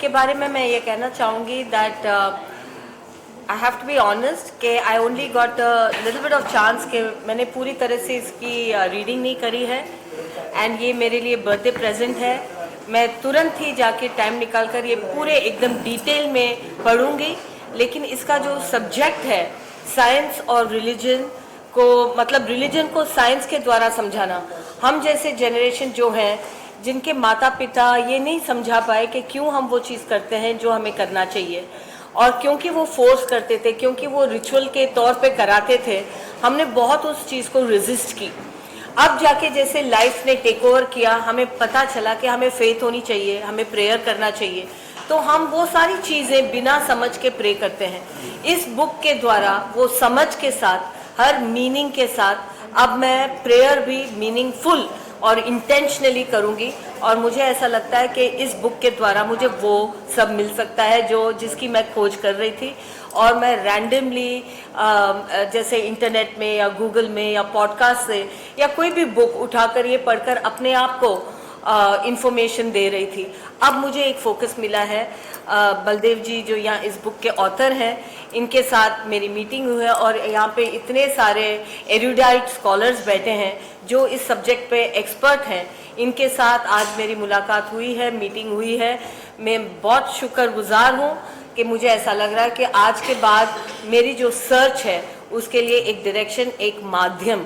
के बारे में मैं ये कहना चाहूँगी that I have to be honest कि I only got little bit of chance कि मैंने पूरी तरह से इसकी रीडिंग नहीं करी है एंड ये मेरे लिए बर्थडे प्रेजेंट है। मैं तुरंत ही जाके टाइम निकाल कर ये पूरे एकदम डिटेल में पढ़ूंगी, लेकिन इसका जो सब्जेक्ट है साइंस और रिलीजन को, मतलब रिलीजन को साइंस के द्वारा समझाना, हम जैसे जनरेशन जो हैं जिनके माता पिता ये नहीं समझा पाए कि क्यों हम वो चीज़ करते हैं जो हमें करना चाहिए, और क्योंकि वो फोर्स करते थे, क्योंकि वो रिचुअल के तौर पे कराते थे, हमने बहुत उस चीज़ को रेजिस्ट की। अब जाके जैसे लाइफ ने टेक ओवर किया, हमें पता चला कि हमें फेथ होनी चाहिए, हमें प्रेयर करना चाहिए, तो हम वो सारी चीज़ें बिना समझ के प्रे करते हैं। इस बुक के द्वारा वो समझ के साथ, हर मीनिंग के साथ अब मैं प्रेयर भी मीनिंगफुल और इंटेंशनली करूँगी, और मुझे ऐसा लगता है कि इस बुक के द्वारा मुझे वो सब मिल सकता है जो जिसकी मैं खोज कर रही थी। और मैं रैंडमली जैसे इंटरनेट में या गूगल में या पॉडकास्ट से या कोई भी बुक उठाकर ये पढ़कर अपने आप को इंफॉर्मेशन दे रही थी। अब मुझे एक फोकस मिला है, बलदेव जी जो यहाँ इस बुक के ऑथर हैं, इनके साथ मेरी मीटिंग हुई है और यहाँ पे इतने सारे एरुडाइट स्कॉलर्स बैठे हैं जो इस सब्जेक्ट पे एक्सपर्ट हैं, इनके साथ आज मेरी मुलाकात हुई है, मीटिंग हुई है। मैं बहुत शुक्रगुजार हूँ कि मुझे ऐसा लग रहा है कि आज के बाद मेरी जो सर्च है उसके लिए एक डायरेक्शन, एक माध्यम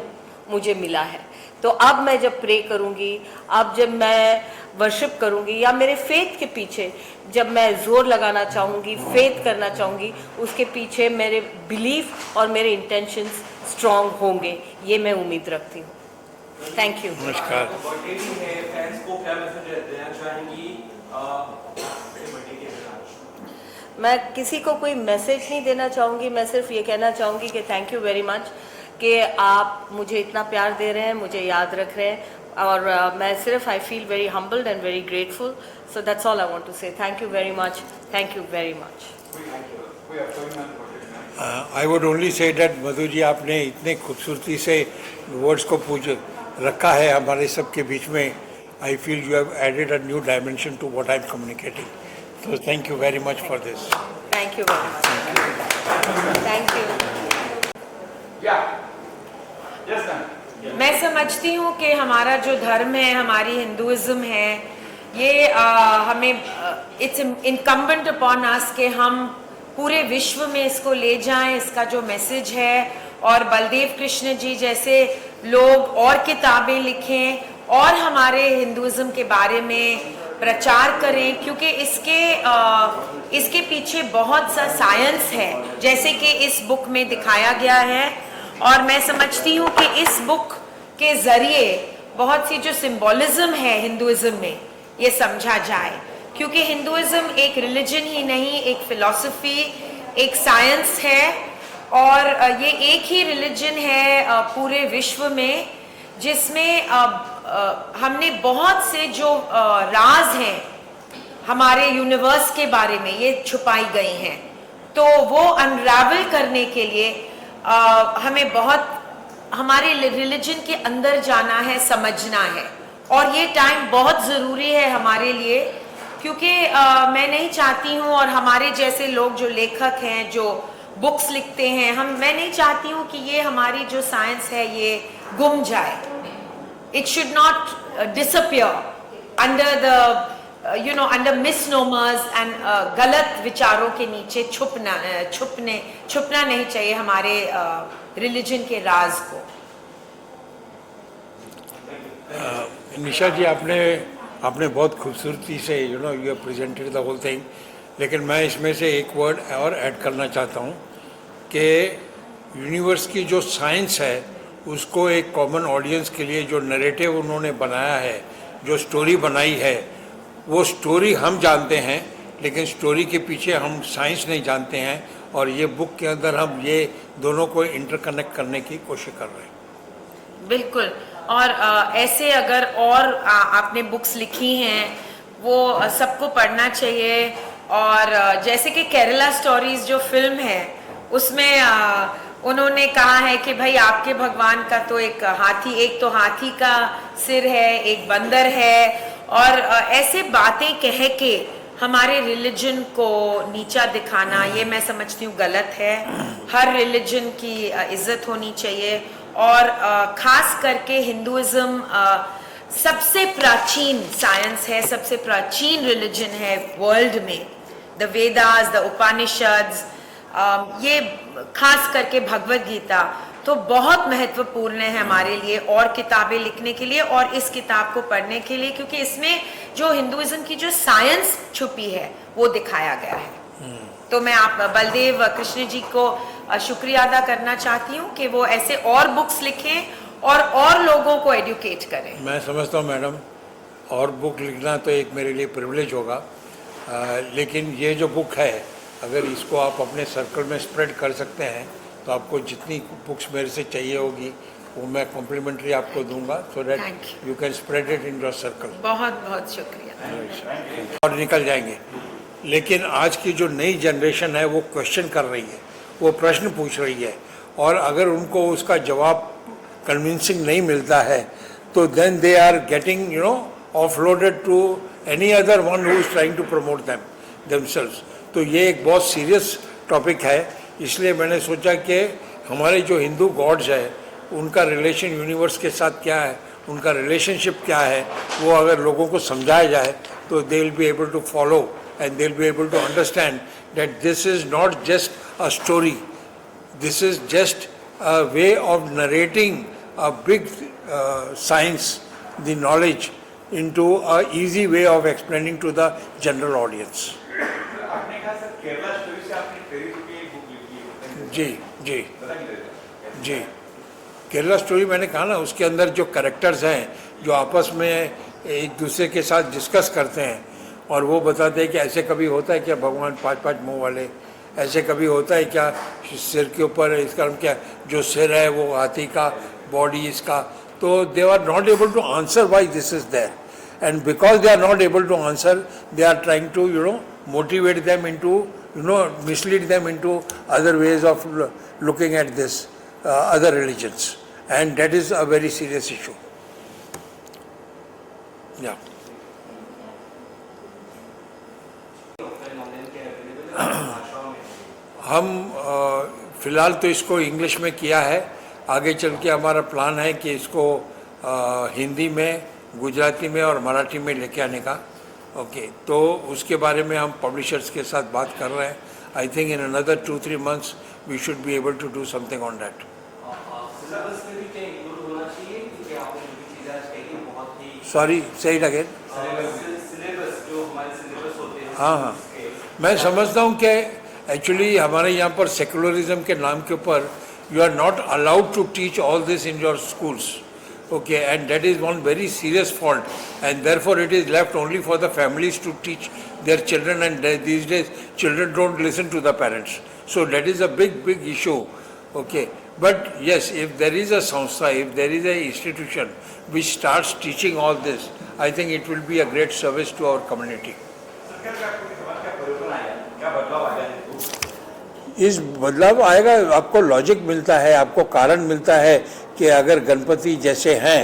मुझे मिला है। तो अब मैं जब प्रे करूँगी, अब जब मैं वर्शिप करूँगी, या मेरे फेथ के पीछे जब मैं जोर लगाना चाहूँगी, फेथ करना चाहूँगी, उसके पीछे मेरे बिलीफ और मेरे इंटेंशंस स्ट्रॉन्ग होंगे, ये मैं उम्मीद रखती हूँ। Thank you. नमस्कार। मैं किसी को कोई मैसेज नहीं देना चाहूँगी, मैं सिर्फ ये कहना चाहूँगी कि थैंक यू वेरी मच कि आप मुझे इतना प्यार दे रहे हैं, मुझे याद रख रहे हैं, और मैं सिर्फ I feel very humbled and very grateful. So that's all I want to say. Thank you very much, thank you very much. I would only say that Madhu ji, आपने इतने खूबसूरती से वर्ड्स को पूछ रखा है हमारे सबके बीच में। I feel you have added a new dimension to what I am communicating. So thank you very much for this. Thank you very much. Thank you. Yeah. Yes, ma'am. मैं समझती हूँ कि हमारा जो धर्म है, हमारी हिंदुइज्म है, ये हमें इट्स इनकम्बेंट अपॉन अस कि हम पूरे विश्व में इसको ले जाएं, इसका जो मैसेज है, और बलदेव कृष्ण जी जैसे लोग और किताबें लिखें और हमारे हिंदुइज्म के बारे में प्रचार करें, क्योंकि इसके पीछे बहुत सा साइंस है, जैसे कि इस बुक में दिखाया गया है। और मैं समझती हूँ कि इस बुक के ज़रिए बहुत सी जो सिंबॉलिज्म है हिंदुइज्म में, ये समझा जाए, क्योंकि हिंदुइज्म एक रिलीजन ही नहीं, एक फिलॉसफी, एक साइंस है, और ये एक ही रिलीजन है पूरे विश्व में जिसमें हमने बहुत से जो राज हैं हमारे यूनिवर्स के बारे में ये छुपाई गई हैं। तो वो अनरावल करने के लिए हमें बहुत हमारे रिलीजन के अंदर जाना है, समझना है, और ये टाइम बहुत ज़रूरी है हमारे लिए, क्योंकि मैं नहीं चाहती हूँ, और हमारे जैसे लोग जो लेखक हैं, जो बुक्स लिखते हैं, मैं नहीं चाहती हूँ कि ये हमारी जो साइंस है ये गुम जाए। It should not disappear under the under misnomers and गलत विचारों के नीचे छुपना नहीं चाहिए हमारे रिलीजन के राज को। निशा जी, आपने बहुत खूबसूरती से you have presented the whole thing, लेकिन मैं इसमें से एक वर्ड और ऐड करना चाहता हूँ कि यूनिवर्स की जो साइंस है उसको एक कॉमन ऑडियंस के लिए जो नैरेटिव उन्होंने बनाया है, जो स्टोरी बनाई है, वो स्टोरी हम जानते हैं, लेकिन स्टोरी के पीछे हम साइंस नहीं जानते हैं, और ये बुक के अंदर हम ये दोनों को इंटरकनेक्ट करने की कोशिश कर रहे हैं। बिल्कुल, और ऐसे अगर और आपने बुक्स लिखी हैं वो सबको पढ़ना चाहिए। और जैसे कि केरला स्टोरीज जो फिल्म है उसमें उन्होंने कहा है कि भाई आपके भगवान का तो एक तो हाथी का सिर है, एक बंदर है, और ऐसे बातें कह के हमारे रिलीजन को नीचा दिखाना, ये मैं समझती हूँ गलत है। हर रिलीजन की इज्जत होनी चाहिए, और खास करके हिंदुइज्म सबसे प्राचीन साइंस है, सबसे प्राचीन रिलीजन है वर्ल्ड में। द वेदास, द उपनिषद्स, ये खास करके भगवत गीता तो बहुत महत्वपूर्ण है हमारे लिए और किताबें लिखने के लिए और इस किताब को पढ़ने के लिए, क्योंकि इसमें जो हिंदुइज्म की जो साइंस छुपी है वो दिखाया गया है। तो मैं आप बलदेव कृष्ण जी को शुक्रिया अदा करना चाहती हूँ कि वो ऐसे और बुक्स लिखें और लोगों को एडुकेट करें। मैं समझता हूँ मैडम, और बुक लिखना तो एक मेरे लिए प्रिविलेज होगा, लेकिन ये जो बुक है अगर इसको आप अपने सर्कल में स्प्रेड कर सकते हैं तो आपको जितनी बुक्स मेरे से चाहिए होगी वो मैं कॉम्प्लीमेंट्री आपको दूंगा, so that you can spread it in your circle. बहुत बहुत शुक्रिया। और निकल जाएंगे। लेकिन आज की जो नई जनरेशन है वो क्वेश्चन कर रही है, वो प्रश्न पूछ रही है, और अगर उनको उसका जवाब कन्विंसिंग नहीं मिलता है तो then they are getting offloaded to any other one who is trying to promote them themselves. तो ये एक बहुत सीरियस टॉपिक है, इसलिए मैंने सोचा कि हमारे जो हिंदू गॉड्स है उनका रिलेशन यूनिवर्स के साथ क्या है, उनका रिलेशनशिप क्या है, वो अगर लोगों को समझाया जाए तो they will be able to follow and they'll be able to understand that this is not just a story, this is just a way of narrating a big science, the knowledge, into a easy way of explaining to the general audience. आपने कहा sir Kerala story से आपने फेरी की एक book लिखी है। जी जी पता नहीं जी, केरला स्टोरी मैंने कहा ना, उसके अंदर जो कैरेक्टर्स हैं जो आपस में एक दूसरे के साथ डिस्कस करते हैं और वो बताते हैं कि ऐसे कभी होता है क्या भगवान 5-5 मुंह वाले, ऐसे कभी होता है क्या सिर के ऊपर इसका क्या जो सिर है वो हाथी का, बॉडी इसका, तो they are not able to answer why this is there, and because they are not able to answer they are trying to motivate them into mislead them into other ways of looking at this other religions, and that is a very serious issue. Yeah. हम फ़िलहाल तो इसको English में किया है, आगे चल के हमारा प्लान है कि इसको हिंदी में, गुजराती में और मराठी में लेके आने का। ओके, तो उसके बारे में हम पब्लिशर्स के साथ बात कर रहे हैं। I think in another 2-3 months we should be able to do something on that. Syllabus में भी क्या इंक्लूड होना चाहिए, क्योंकि आपने जो भी चीज़ें आज कही बहुत ही सॉरी, से इट अगेन। सिलेबस जो हमारे सिलेबस होते हैं, हाँ, मैं समझता हूँ कि एक्चुअली हमारे यहाँ पर सेकुलरिज्म के नाम के ऊपर you are not allowed to teach all this in your schools, okay, and that is one very serious fault, and therefore it is left only for the families to teach their children, and these days children don't listen to the parents, so that is a big issue. Okay, but yes, if there is a samstha, if there is a institution which starts teaching all this, I think it will be a great service to our community. इस बदलाव आएगा, आपको logic मिलता है, आपको कारण मिलता है कि अगर गणपति जैसे हैं,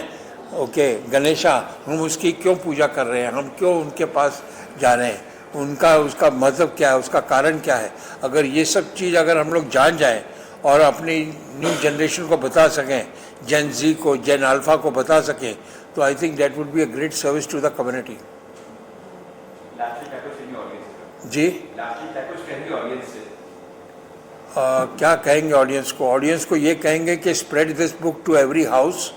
ओके, गणेशा, हम उसकी क्यों पूजा कर रहे हैं, हम क्यों उनके पास जा रहे हैं, उनका उसका मतलब क्या है, उसका कारण क्या है। अगर ये सब चीज़ अगर हम लोग जान जाएं और अपनी न्यू जनरेशन को बता सकें, जेन जी को, जेन अल्फा को बता सकें, तो I think that would be a great service to the community. जी, क्या कहेंगे ऑडियंस को? ऑडियंस को ये कहेंगे कि spread this book to every house.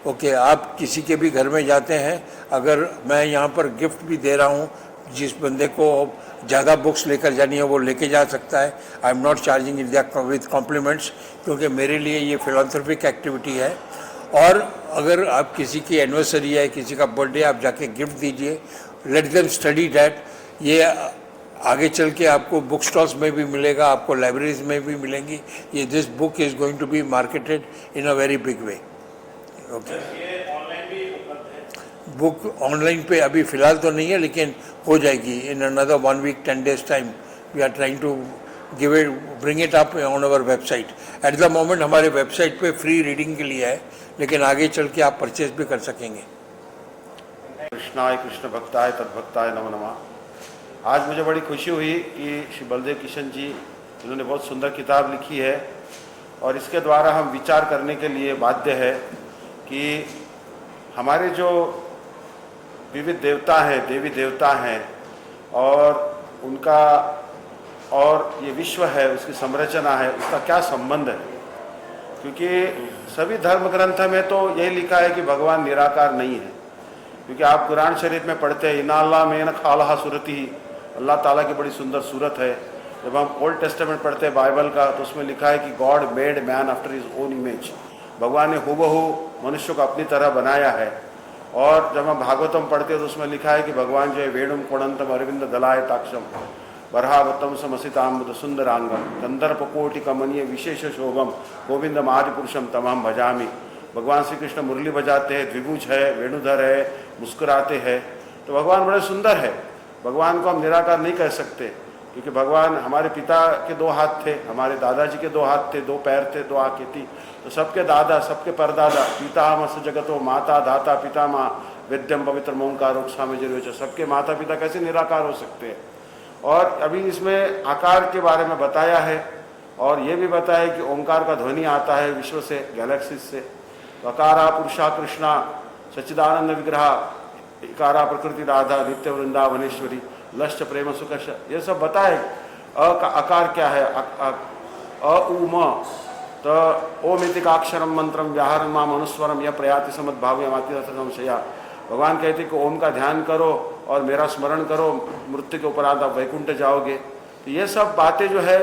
Okay, आप किसी के भी घर में जाते हैं, अगर मैं यहाँ पर गिफ्ट भी दे रहा हूँ, जिस बंदे को ज़्यादा बुक्स लेकर जानी है वो लेके जा सकता है। I am not charging India with compliments, क्योंकि मेरे लिए ये फिलॉन्थ्रोपिक एक्टिविटी है। और अगर आप किसी की एनिवर्सरी है, किसी का बर्थडे, आप जाके गिफ्ट दीजिए, लेट देम स्टडी डैट। ये आगे चल के आपको बुक स्टॉल्स में भी मिलेगा, आपको लाइब्रेरीज में भी मिलेंगी। ये this book is going to be marketed in a very big way. Okay, book online पे अभी फ़िलहाल तो नहीं है, लेकिन हो जाएगी in another 1 week 10 days time. We are trying to give it, bring it up on our website. At the moment हमारे वेबसाइट पे फ्री रीडिंग के लिए है, लेकिन आगे चल के आप परचेज भी कर सकेंगे। कृष्णाय कृष्ण भक्ताय तद्भक्ताय नमो नमः। आज मुझे बड़ी खुशी हुई कि श्री बलदेव किशन जी इन्होंने बहुत सुंदर किताब लिखी है और इसके द्वारा हम विचार करने के लिए बाध्य है कि हमारे जो विविध देवता हैं, देवी देवता हैं और उनका और ये विश्व है, उसकी संरचना है, उसका क्या संबंध है। क्योंकि सभी धर्म ग्रंथ में तो यही लिखा है कि भगवान निराकार नहीं है। क्योंकि आप कुरान शरीफ में पढ़ते हैं इन्ना अल्लाह में खालहा सूरती, अल्लाह ताला की बड़ी सुंदर सूरत है। जब हम ओल्ड टेस्टामेंट पढ़ते हैं बाइबल का तो उसमें लिखा है कि God made man after his own image, भगवान ने हूबहू मनुष्य को अपनी तरह बनाया है। और जब हम भागवतम पढ़ते हैं तो उसमें लिखा है कि भगवान जो है वेणुम कोणंतम अरविंद दलाय ताक्षम बरहावतम समसिताम्बुद सुंदरांगम गंधर्प कोटि कमनीय विशेष शोभम गोविंदम आदि पुरुषम तमाम भजामी। भगवान श्री कृष्ण मुरली बजाते हैं, द्विभुज है, वेणुधर है, मुस्कुराते हैं, तो भगवान बड़े सुंदर है। भगवान को हम निराकार नहीं कह सकते क्योंकि भगवान हमारे पिता के 2 हाथ थे, हमारे दादाजी के 2 हाथ थे, 2 पैर थे, 2 आंखें थी, तो सबके दादा, सबके परदादा, पितामह जगतो माता दाता पितामह वेद्यम पवित्र ओंकार स्वामी जरूर, सबके माता पिता कैसे निराकार हो सकते हैं। और अभी इसमें आकार के बारे में बताया है और ये भी बताया कि ओंकार का ध्वनि आता है विश्व से, गैलेक्सीज से। तो अकारा पुरुषा कृष्णा सच्चिदानंद विग्रह, इकारा प्रकृति राधा नित्य वृंदावनेश्वरी लश्च प्रेम सुखश, ये सब बताए। अकार क्या है, अ उ म, तो ओमितिकाक्षरम मंत्रम व्याहरण माम अनुस्वरम यह प्रयाति समद्भाव्य माति संशया। भगवान कहते कि ओम का ध्यान करो और मेरा स्मरण करो, मृत्यु के उपरांत आप वैकुंठ जाओगे। तो ये सब बातें जो है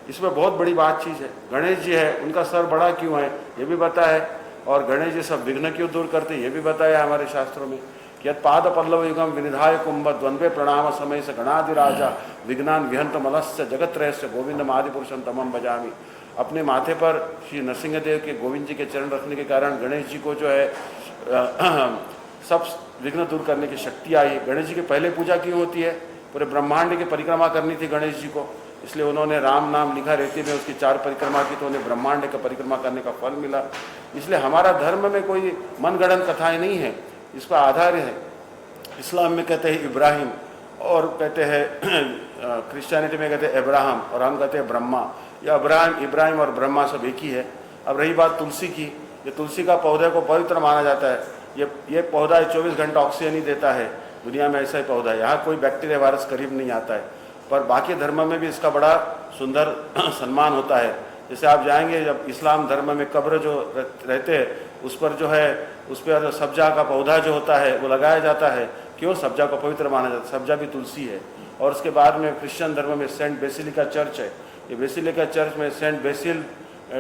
इसमें बहुत बड़ी बात चीज़ है। गणेश जी है, उनका सर बड़ा क्यों है ये भी बताया है, और गणेश जी सब विघ्न क्यों दूर करते ये भी बताया है हमारे शास्त्रों में। यद पाद पल्लव युगम विनिधाय कुंभ द्वंद्वे प्रणाम समय से गणाधिराजा विघ्नान विहंत मलस्य जगत रहस्य गोविंदम आदि पुरुषम तमम बजामी। अपने माथे पर श्री नरसिंहदेव के गोविंद जी के चरण रखने के कारण गणेश जी को जो है सब विघ्न दूर करने की शक्ति आई। गणेश जी की पहले पूजा क्यों होती है, पूरे ब्रह्मांड की परिक्रमा करनी थी गणेश जी को, इसलिए उन्होंने राम नाम लिखा रहते में उसकी 4 परिक्रमा की, तो उन्हें ब्रह्मांड का परिक्रमा करने का फल मिला। इसलिए हमारा धर्म में कोई मनगढ़ंत कथाएं नहीं है, इसका आधार है। इस्लाम में कहते हैं इब्राहिम और कहते हैं क्रिश्चियनिटी में कहते हैं अब्राहम और हम कहते हैं ब्रह्मा। या इब्राहिम और ब्रह्मा सब एक ही है। अब रही बात तुलसी की, ये तुलसी का पौधे को पवित्र माना जाता है। ये पौधा 24 घंटा ऑक्सीजन ही देता है, दुनिया में ऐसा ही पौधा है, यहाँ कोई बैक्टीरिया वायरस करीब नहीं आता है। पर बाकी धर्म में भी इसका बड़ा सुंदर सम्मान होता है। जैसे आप जाएंगे, जब इस्लाम धर्म में कब्र जो रहते हैं उस पर जो है, उस पर सब्जा का पौधा जो होता है वो लगाया जाता है। क्यों? सब्जा को पवित्र माना जाता है, सब्जा भी तुलसी है। और उसके बाद में क्रिश्चियन धर्म में सेंट बेसिलिका चर्च है। ये बेसिलिका चर्च में सेंट बेसिल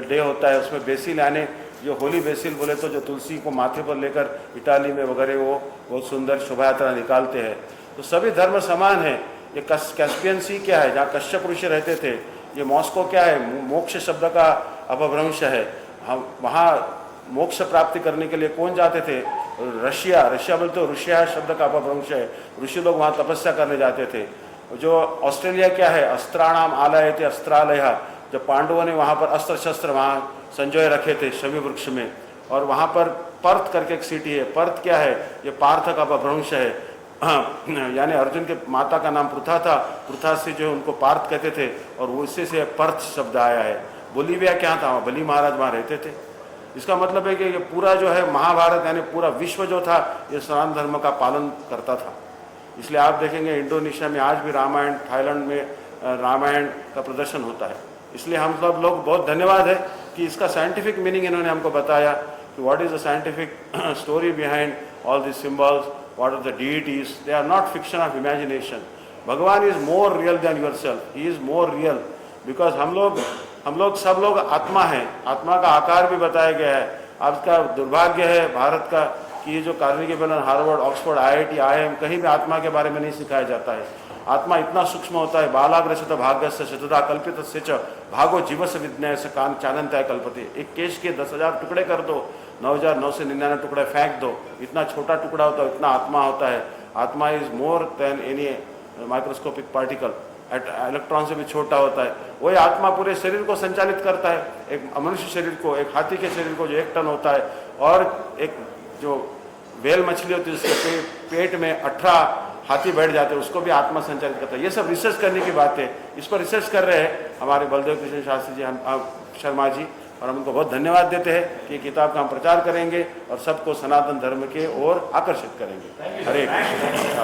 डे होता है, उसमें बेसिल यानी जो होली बेसिल बोले तो जो तुलसी को माथे पर लेकर इटाली में वगैरह वो बहुत सुंदर शोभा यात्रा निकालते हैं। तो सभी धर्म समान है। ये कैस्पियन सी क्या है, जहाँ कश्यप ऋषि रहते थे। ये मॉस्को क्या है, मोक्ष शब्द का अपभ्रंश है। हम वहाँ मोक्ष प्राप्ति करने के लिए कौन जाते थे? रशिया बोलते हो, रुशिया शब्द का अपभ्रंश है। ऋषि लोग वहाँ तपस्या करने जाते थे। जो ऑस्ट्रेलिया क्या है, अस्त्राणाम आलय थे अस्त्रालय, जब पांडवों ने वहाँ पर अस्त्र शस्त्र वहाँ संजोए रखे थे शमी वृक्ष में। और वहाँ पर पर्थ करके एक सिटी है। पर्थ क्या है? ये पार्थ का अपभ्रंश है। यानी अर्जुन के माता का नाम पृथा था, पृथा से जो उनको पार्थ कहते थे और उससे से पर्थ शब्द आया है। बोलीविया क्या था, बली महाराज वहाँ रहते थे। इसका मतलब है कि ये पूरा जो है महाभारत यानी पूरा विश्व जो था ये सनातन धर्म का पालन करता था। इसलिए आप देखेंगे इंडोनेशिया में आज भी रामायण, थाईलैंड में रामायण का प्रदर्शन होता है। इसलिए हम सब लोग बहुत धन्यवाद है कि इसका साइंटिफिक मीनिंग इन्होंने हमको बताया कि what is the scientific story behind all this symbols, what are the deities, they are not fiction of imagination. भगवान is more real than yourself, he is more real because हम लोग सब लोग आत्मा हैं। आत्मा का आकार भी बताया गया है। आज का दुर्भाग्य है भारत का कि ये जो Carnegie Mellon, Harvard, Oxford, IIT, IIM कहीं भी आत्मा के बारे में नहीं सिखाया जाता है। आत्मा इतना सूक्ष्म होता है। बालाग्रसित भाग्य से शतदा कल्पित से च भागो जीवस विज्ञाय से कान चानंत है कल्पते। एक केश के 10,000 टुकड़े कर दो, 9,999 टुकड़े फेंक दो, इतना छोटा टुकड़ा होता है, इतना आत्मा होता है। आत्मा is more than any microscopic particle, electron से भी छोटा होता है। वही आत्मा पूरे शरीर को संचालित करता है। एक मनुष्य शरीर को, एक हाथी के शरीर को जो 1 टन होता है, और एक जो व्हेल मछली होती है उसके पेट में 18 हाथी बैठ जाते हैं उसको भी आत्मा संचालित करता है। ये सब रिसर्च करने की बात है। इस पर रिसर्च कर रहे हैं हमारे बलदेव कृष्ण शास्त्री जी, हम शर्मा जी, और हम उनको बहुत धन्यवाद देते हैं कि किताब का हम प्रचार करेंगे और सबको सनातन धर्म के ओर आकर्षित करेंगे। हरे कृष्ण।